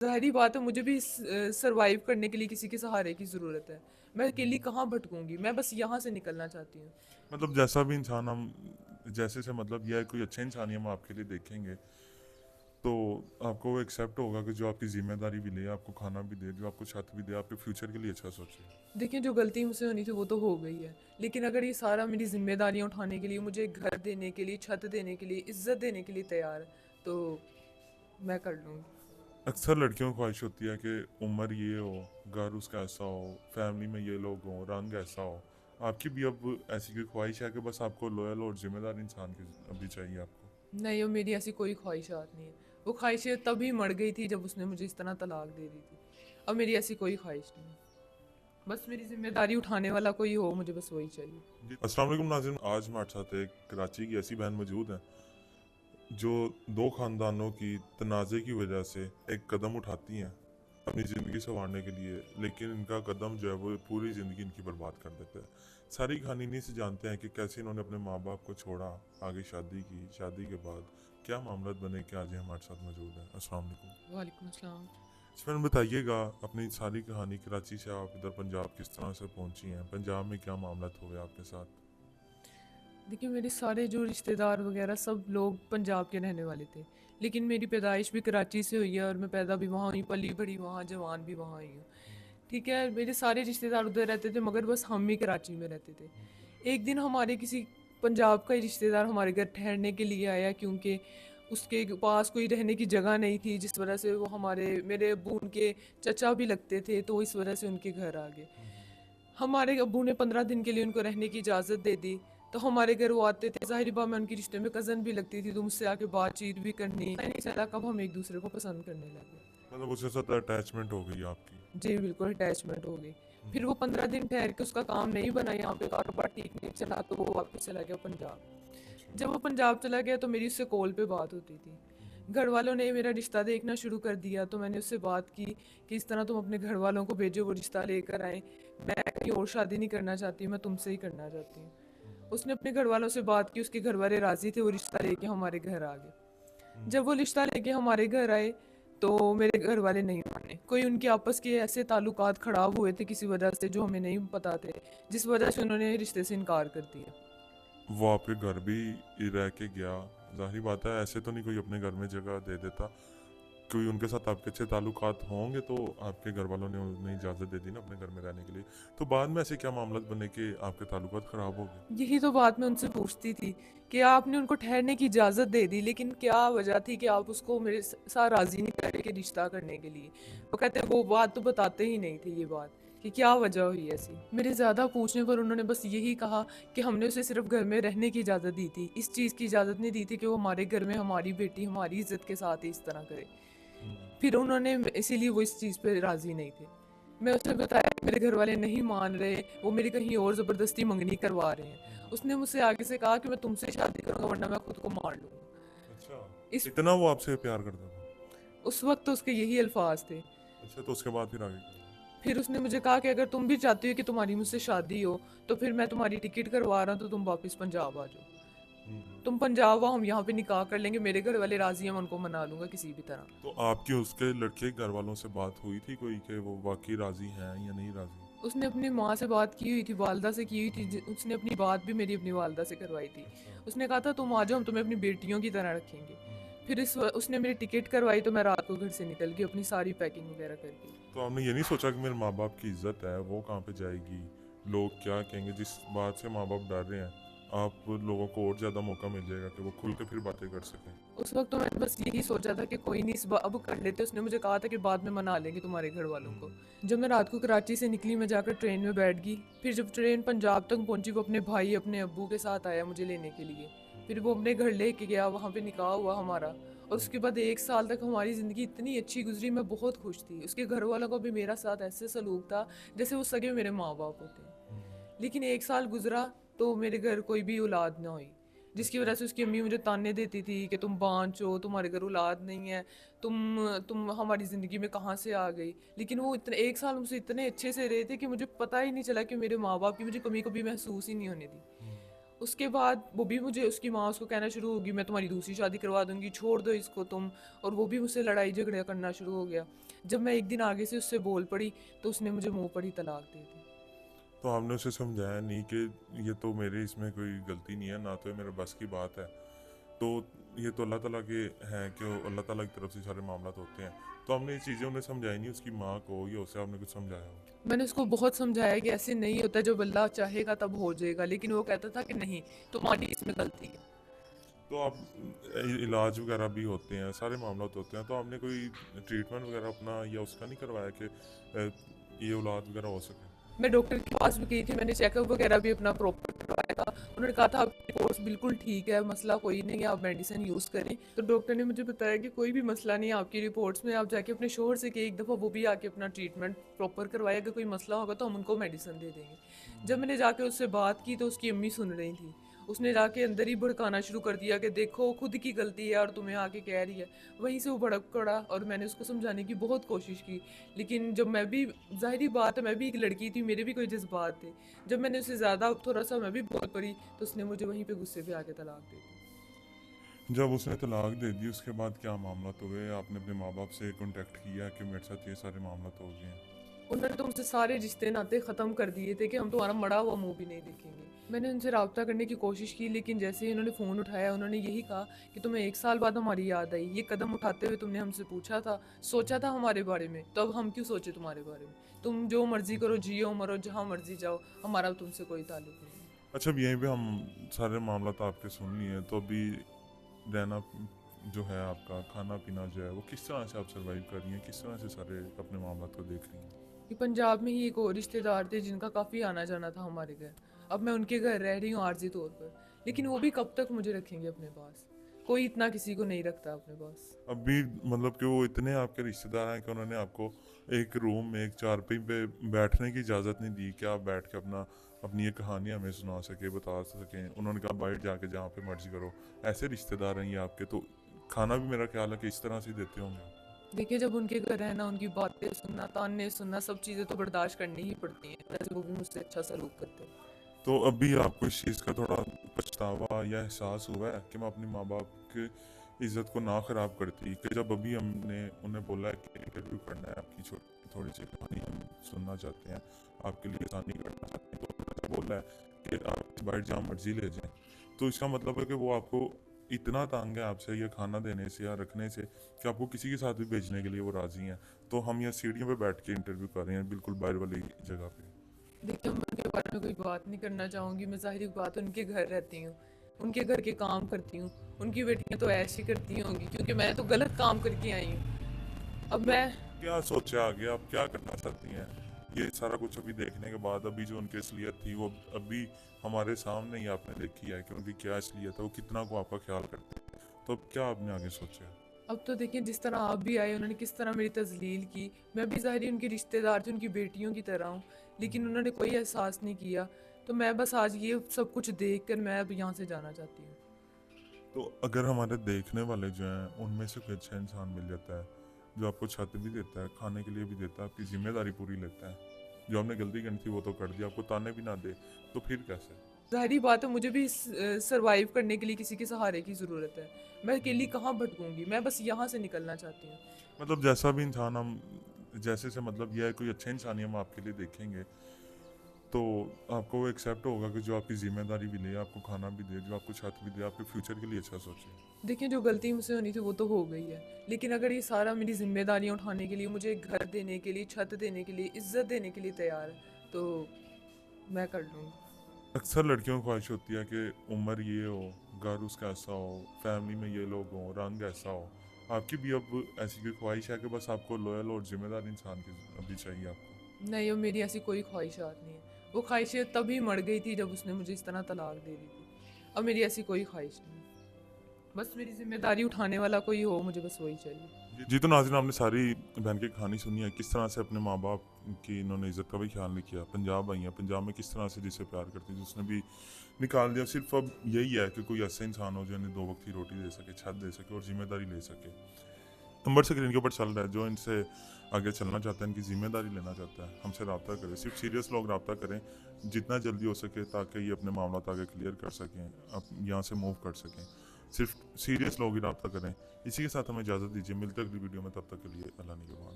ज़ाहिर-सी बात है मुझे भी सर्वाइव करने के लिए किसी के सहारे की ज़रूरत है। मैं अकेली कहाँ भटकूँगी? मैं बस यहाँ से निकलना चाहती हूँ। मतलब जैसा भी इंसान हम जैसे से मतलब यह कोई अच्छा इंसान ही हम आपके लिए देखेंगे तो आपको वो एक्सेप्ट होगा कि जो आपकी जिम्मेदारी भी ले, आपको खाना भी दे, जो आपको छत भी दे, आपके फ्यूचर के लिए अच्छा सोचे। देखिए, जो गलती मुझसे होनी थी वो तो हो गई है। लेकिन अगर ये सारा मेरी ज़िम्मेदारियाँ उठाने के लिए, मुझे एक घर देने के लिए, छत देने के लिए, इज़्ज़त देने के लिए तैयार है, तो मैं कर लूँगी। अक्सर लड़कियों की ख्वाहिश होती है कि उम्र ये हो, घर उसका ऐसा हो, फैमिली में ये लोग हों, रंग ऐसा हो। आपकी भी अब ऐसी कोई ख्वाहिश है कि बस आपको लॉयल और जिम्मेदार इंसान की अभी चाहिए आपको? नहीं, वो मेरी ऐसी कोई ख्वाहिशात नहीं है। वो ख्वाहिशें तभी मर गई थी जब उसने मुझे इस तरह तलाक दे दी थी। अब मेरी ऐसी कोई ख्वाहिश नहीं है। बस मेरी ज़िम्मेदारी उठाने वाला कोई हो, मुझे बस वही चाहिए। जी अस्सलाम वालेकुम नाज़रीन, आज हमारे साथ एक कराची की ऐसी बहन मौजूद है जो दो ख़ानदानों की तनाज़े की वजह से एक कदम उठाती हैं अपनी ज़िंदगी संवारने के लिए, लेकिन इनका कदम जो है वो पूरी ज़िंदगी इनकी बर्बाद कर देता है। सारी कहानी इन्हीं से जानते हैं कि कैसे इन्होंने अपने माँ बाप को छोड़ा, आगे शादी की, शादी के बाद क्या मामला बने कि आज ये हमारे साथ मौजूद है। अस्सलाम वालेकुम। वालेकुम अस्सलाम। इसमें बताइएगा अपनी सारी कहानी, कराची से आप इधर पंजाब किस तरह से पहुंची हैं, पंजाब में क्या मामला हुए आपके साथ? देखिए, मेरे सारे जो रिश्तेदार वगैरह सब लोग पंजाब के रहने वाले थे। लेकिन मेरी पैदाइश भी कराची से हुई है और मैं पैदा भी वहाँ हुई, पली-बड़ी वहाँ, जवान भी वहाँ हुई हूँ। ठीक है, मेरे सारे रिश्तेदार उधर रहते थे मगर बस हम ही कराची में रहते थे। एक दिन हमारे किसी पंजाब का ही रिश्तेदार हमारे घर ठहरने के लिए आया, क्योंकि उसके पास कोई रहने की जगह नहीं थी, जिस वजह से वो हमारे मेरे अब्बू उनके चचा भी लगते थे, तो इस वजह से उनके घर आ गए। हमारे अब्बू ने 15 दिन के लिए उनको रहने की इजाज़त दे दी। तो हमारे घर वो आते थे, ज़ाहिर बात मैं उनके रिश्ते में कज़न भी लगती थी, तो मुझसे आके बातचीत भी करनी। पता ही नहीं चला कब हम एक दूसरे को पसंद करने लगे। मतलब उसके साथ अटैचमेंट हो गई आपकी? जी बिल्कुल, अटैचमेंट हो गई। फिर वो 15 दिन ठहर के उसका काम नहीं बना, यहाँ पे कारोबार ठीक नहीं चला, तो वो वापस चला गया पंजाब। अच्छा। जब वो पंजाब चला गया तो मेरी उससे कॉल पे बात होती थी। घर वालों ने मेरा रिश्ता देखना शुरू कर दिया, तो मैंने उससे बात की कि इस तरह तुम अपने घर वालों को भेजो, वो रिश्ता लेकर आए। मैं कहीं और शादी नहीं करना चाहती, मैं तुमसे ही करना चाहती हूँ। उसने अपने घर वालों से बात की, उसके घर वाले राज़ी थे, वो रिश्ता लेके हमारे घर आ गए। जब वो रिश्ता लेके हमारे घर आए तो मेरे घर वाले नहीं माने। कोई उनके आपस के ऐसे ताल्लुकात ख़राब हुए थे किसी वजह से जो हमें नहीं पता थे, जिस वजह से उन्होंने रिश्ते से इनकार कर दिया। वो आपके घर भी रह के गया, जाहिर बात है ऐसे तो नहीं कोई अपने घर में जगह दे देता। कोई उनके साथ आपके अच्छे ताल्लुकात होंगे तो आपके घर वालों ने उन्हें इजाज़त दे दी ना अपने घर में रहने के लिए। तो बाद में ऐसे क्या मामला बने कि आपके ताल्लुकात ख़राब हो गए? यही तो बात मैं उनसे पूछती थी कि आपने उनको ठहरने की इजाज़त दे दी, लेकिन क्या वजह थी कि आप उसको मेरे साथ राज़ी नहीं कर रहे कि रिश्ता करने के लिए? वो कहते वो बात तो बताते ही नहीं थे, ये बात कि क्या वजह हुई ऐसी। मेरे ज़्यादा पूछने पर उन्होंने बस यही कहा कि हमने उसे सिर्फ घर में रहने की इजाज़त दी थी, इस चीज़ की इजाज़त नहीं दी थी कि वो हमारे घर में हमारी बेटी हमारी इज्जत के साथ ही इस तरह करे। फिर उन्होंने इसीलिए वो इस चीज़ पे राज़ी नहीं थे। मैं उसे बताया कि मेरे घर वाले नहीं मान रहे, वो मेरी कहीं और ज़बरदस्ती मंगनी करवा रहे हैं। उसने मुझसे आगे से कहा कि मैं तुमसे शादी करूँगा वरना मैं खुद को मार लूँगा। अच्छा, इस इतना वो आपसे प्यार करता था? उस वक़्त तो उसके यही अल्फ़ाज़ थे। अच्छा, तो उसके बाद फिर आगे क्या हुआ? फिर उसने मुझे कहा कि अगर तुम भी चाहती हो कि तुम्हारी मुझसे शादी हो, तो फिर मैं तुम्हारी टिकट करवा रहा हूँ, तो तुम वापस पंजाब आ जाओ। तुम पंजाब आओ, हम यहाँ पे निकाह कर लेंगे, मेरे घर वाले राज़ी हैं, मैं उनको मना लूँगा किसी भी तरह। तो आपकी उसके लड़के घर वालों से बात हुई थी कोई कि वो वाकई राज़ी हैं या नहीं राज़ी? उसने अपनी माँ से बात की हुई थी, वालदा से की हुई थी, उसने अपनी बात भी मेरी अपनी वालदा से करवाई थी। अच्छा। उसने कहा था तुम आ जाओ, हम तुम्हें अपनी बेटियों की तरह रखेंगे। फिर उसने मेरी टिकट करवाई, तो मैं रात को घर से निकल गई अपनी सारी पैकिंग वगैरह करके। तो आपने ये नहीं सोचा कि मेरे माँ बाप की इज्जत है वो कहाँ पे जाएगी, लोग क्या कहेंगे? जिस बात से माँ बाप डर रहे हैं, आप लोगों को और ज़्यादा मौका मिल जाएगा कि वो खुल के फिर बातें कर सकें। उस वक्त तो मैंने बस यही सोचा था कि कोई नहीं, इस बार अब कर लेते। उसने मुझे कहा था कि बाद में मना लेंगे तुम्हारे घर वालों को। जब मैं रात को कराची से निकली, मैं जाकर ट्रेन में बैठ गई। फिर जब ट्रेन पंजाब तक पहुंची, वो अपने भाई अपने अब्बू के साथ आया मुझे लेने के लिए। फिर वो अपने घर लेके गया, वहाँ पे निकाह हुआ हमारा। और उसके बाद 1 साल तक हमारी ज़िंदगी इतनी अच्छी गुजरी, मैं बहुत खुश थी। उसके घर वालों का भी मेरा साथ ऐसे सलूक था जैसे वो सगे मेरे माँ बाप होते हैं। लेकिन 1 साल गुजरा तो मेरे घर कोई भी औलाद ना हुई, जिसकी अच्छा। वजह से उसकी अम्मी मुझे ताने देती थी कि तुम बांझ हो, तुम्हारे घर औलाद नहीं है, तुम हमारी ज़िंदगी में कहाँ से आ गई। लेकिन वो इतने 1 साल मुझसे इतने अच्छे से रहे थे कि मुझे पता ही नहीं चला कि मेरे माँ बाप की मुझे कमी कभी महसूस ही नहीं होने दी। उसके बाद वो भी मुझे उसकी माँ उसको कहना शुरू होगी मैं तुम्हारी दूसरी शादी करवा दूंगी, छोड़ दो इसको तुम। और वो भी मुझसे लड़ाई झगड़ा करना शुरू हो गया। जब मैं एक दिन आगे से उससे बोल पड़ी तो उसने मुझे मुंह पर ही तलाक दे दी। तो आपने उसे समझाया नहीं कि ये तो मेरे इसमें कोई गलती नहीं है, ना तो ये मेरे बस की बात है, तो ये तो अल्लाह ताला के हैं कि वो अल्लाह ताला की तरफ से सारे मामला होते हैं। तो आपने ये चीज़ें उन्हें समझाई नहीं, उसकी माँ को या उसे आपने कुछ समझाया हो? मैंने उसको बहुत समझाया कि ऐसे नहीं होता, जब अल्लाह चाहेगा तब हो जाएगा, लेकिन वो कहता था कि नहीं, तुम्हारी इसमें गलती है। तो आप इलाज वगैरह भी होते हैं, सारे मामला होते हैं, तो आपने कोई ट्रीटमेंट वगैरह अपना या उसका नहीं करवाया कि ये औलाद वगैरह हो सके? मैं डॉक्टर के पास भी गई थी, मैंने चेकअप वगैरह भी अपना प्रॉपर करवाया था। उन्होंने कहा था आपकी रिपोर्ट्स बिल्कुल ठीक है, मसला कोई नहीं है, आप मेडिसिन यूज़ करें। तो डॉक्टर ने मुझे बताया कि कोई भी मसला नहीं है आपकी रिपोर्ट्स में, आप जाके अपने शोहर से कि एक दफ़ा वो भी आके अपना ट्रीटमेंट प्रॉपर करवाए, अगर कोई मसला होगा तो हम उनको मेडिसिन दे देंगे। जब मैंने जाके उससे बात की तो उसकी अम्मी सुन रही थी। उसने जाके अंदर ही भड़काना शुरू कर दिया कि देखो खुद की गलती है और तुम्हें आके कह रही है। वहीं से वो भड़क पड़ा और मैंने उसको समझाने की बहुत कोशिश की। लेकिन जब मैं भी, ज़ाहिर बात है मैं भी एक लड़की थी, मेरे भी कोई जज्बात थे। जब मैंने उससे ज़्यादा थोड़ा सा मैं भी बोल पड़ी तो उसने मुझे वहीं पे गुस्से पे आके तलाक दे दी। जब उसने तलाक दे दी उसके बाद क्या मामला तो हुए? आपने अपने माँ बाप से कांटेक्ट किया कि मेरे साथ ये सारे मामला तो हो गए हैं? उन्होंने तो मुझसे सारे रिश्ते नाते ख़त्म कर दिए थे कि हम तुम्हारा मरा हुआ मुंह भी नहीं देखेंगे। मैंने उनसे रब्ता करने की कोशिश की, लेकिन जैसे ही उन्होंने फ़ोन उठाया उन्होंने यही कहा कि तुम्हें 1 साल बाद हमारी याद आई। ये कदम उठाते हुए तुमने हमसे पूछा था, सोचा था हमारे बारे में, तो अब हम क्यों सोचे तुम्हारे बारे में। तुम जो मर्ज़ी करो, जियो मरो, जहाँ मर्ज़ी जाओ, हमारा तुमसे कोई ताल्लुक़ नहीं है। अच्छा, अब यहीं पे हम सारे मामला तो आपके सुन लिए, तो अभी रहना जो है आपका खाना पीना जो है वो किस तरह से आप सरवाइव कर रही हैं, किस तरह से सारे अपने मामला को देख रही हैं? कि पंजाब में ही एक और रिश्तेदार थे जिनका काफ़ी आना जाना था हमारे घर। अब मैं उनके घर रह रही हूँ आर्जी तौर पर, लेकिन वो भी कब तक मुझे रखेंगे अपने पास। कोई इतना किसी को नहीं रखता अपने पास। अभी मतलब कि वो इतने आपके रिश्तेदार हैं कि उन्होंने आपको एक रूम में एक चारपाई पे बैठने की इजाज़त नहीं दी कि आप बैठ के अपना अपनी ये कहानी हमें सुना सके, बता सकें? उन्होंने कहा बाहर जाके जहाँ पे मर्जी करो। ऐसे रिश्तेदार हैं ये आपके, तो खाना भी मेरा ख्याल है कि इस तरह से ही देते होंगे आप। देखिए, जब उनके घर रहना, उनकी बातें सुनना, ताने सुनना, सब चीज़ें तो बर्दाश्त करनी ही पड़ती हैं, वैसे वो भी मुझसे अच्छा सलूक करते हैं। तो अभी आपको इस चीज़ का थोड़ा पछतावा या एहसास हुआ है कि मैं अपने माँ बाप की इज़्ज़त को ना ख़राब करती, कि जब अभी हमने उन्हें बोला है कि इंटरव्यू करना है, आपकी छोटी थोड़ी सी कहानी हम सुनना चाहते हैं, आपके लिए आसानी करना चाहते हैं, तो उन्होंने बोला है कि आप बाहर जहाँ मर्जी ले जाएं, तो इसका मतलब है कि वो आपको इतना तंग है आपसे या खाना देने से या रखने से कि आपको किसी के साथ भी भेजने के लिए वो राज़ी हैं। तो हम यहाँ सीढ़ियों पे बैठ के इंटरव्यू कर रहे हैं, बिल्कुल बाहर वाली जगह पे। देखिए, मैं उनके बारे में कोई बात नहीं करना चाहूँगी। मैं ज़ाहिर बात है उनके घर रहती हूँ, उनके घर के काम करती हूँ। उनकी बेटियाँ तो ऐश ही करती होंगी, क्योंकि मैं तो गलत काम करके आई हूँ। अब मैं, क्या सोचा आगे, आप क्या करना चाहती हैं? ये सारा कुछ अभी देखने के बाद अभी जो उनकी असलियत थी वो अभी हमारे सामने ही आपने देखी है कि उनकी क्या असलियत है, वो कितना को आपका ख्याल करते हैं, तो अब क्या आपने आगे सोचा है? अब तो देखिए जिस तरह आप भी आए, उन्होंने किस तरह मेरी तजलील की। मैं भी ज़ाहिर उनकी रिश्तेदार थी, उनकी बेटियों की तरह हूँ, लेकिन उन्होंने कोई एहसास नहीं किया। तो मैं बस आज ये सब कुछ देख कर मैं अब यहाँ से जाना चाहती हूँ। तो अगर हमारे देखने वाले जो हैं उनमें से कोई अच्छा इंसान मिल जाता है जो आपको छत भी देता है, खाने के लिए भी देता है, आपकी जिम्मेदारी पूरी लेता है, जो हमने गलती करनी थी वो तो कर दिया, आपको ताने भी ना दे, तो फिर कैसे? ज़ाहिरी बात है मुझे भी सर्वाइव करने के लिए किसी के सहारे की ज़रूरत है। मैं अकेली कहाँ भटकूंगी, मैं बस यहाँ से निकलना चाहती हूँ। मतलब जैसा भी इंसान हम, जैसे से मतलब यह है कोई अच्छा इंसान ही हम आपके लिए देखेंगे, तो आपको वो एक्सेप्ट होगा कि जो आपकी जिम्मेदारी भी ले, आपको खाना भी दे, जो आपको छत भी दे, आपके फ्यूचर के लिए अच्छा सोचे। देखिए, जो गलती मुझसे होनी थी वो तो हो गई है, लेकिन अगर ये सारा मेरी जिम्मेदारियाँ उठाने के लिए, मुझे एक घर देने के लिए, छत देने के लिए, इज्जत देने के लिए तैयार है, तो मैं कर लूँगी। अक्सर लड़कियों की ख्वाहिश होती है कि उम्र ये हो, घर उसका ऐसा हो, फैमिली में ये लोग हों, रंग ऐसा हो। आपकी भी अब ऐसी कोई ख्वाहिश है कि बस आपको लॉयल और जिम्मेदार इंसान की अभी चाहिए आपको? नहीं, अब मेरी ऐसी कोई ख्वाहिशात नहीं है। वो ख्वाहिशें तभी मर गई थी जब उसने मुझे इस तरह तलाक दे दी थी। अब मेरी ऐसी कोई ख्वाहिश नहीं है। बस मेरी जिम्मेदारी उठाने वाला कोई हो, मुझे बस वही चाहिए। जी, तो नाज़रीन, आपने सारी बहन की कहानी सुनी है, किस तरह से अपने माँ बाप की इन्होंने इज़्ज़त का भी ख्याल नहीं किया, पंजाब आई हैं, पंजाब में किस तरह से जिसे प्यार करती थी उसने भी निकाल दिया। सिर्फ अब यही है कि कोई ऐसा इंसान हो जो इन्हें 2 वक्त की रोटी दे सके, छत दे सके और जिम्मेदारी ले सके। नंबर स्क्रीन के ऊपर चल रहा है। जो इनसे आगे चलना चाहता है, इनकी जिम्मेदारी लेना चाहता है, हमसे रब्ता करें। सिर्फ सीरियस लोग रब्ता करें जितना जल्दी हो सके, ताकि ये अपने मामला आगे क्लियर कर सकें, अब यहाँ से मूव कर सकें। सिर्फ सीरियस लोग ही रब्ता करें। इसी के साथ हमें इजाज़त दीजिए, मिलते हैं अगली वीडियो में। तब तक के लिए अल्लाह निगहबान।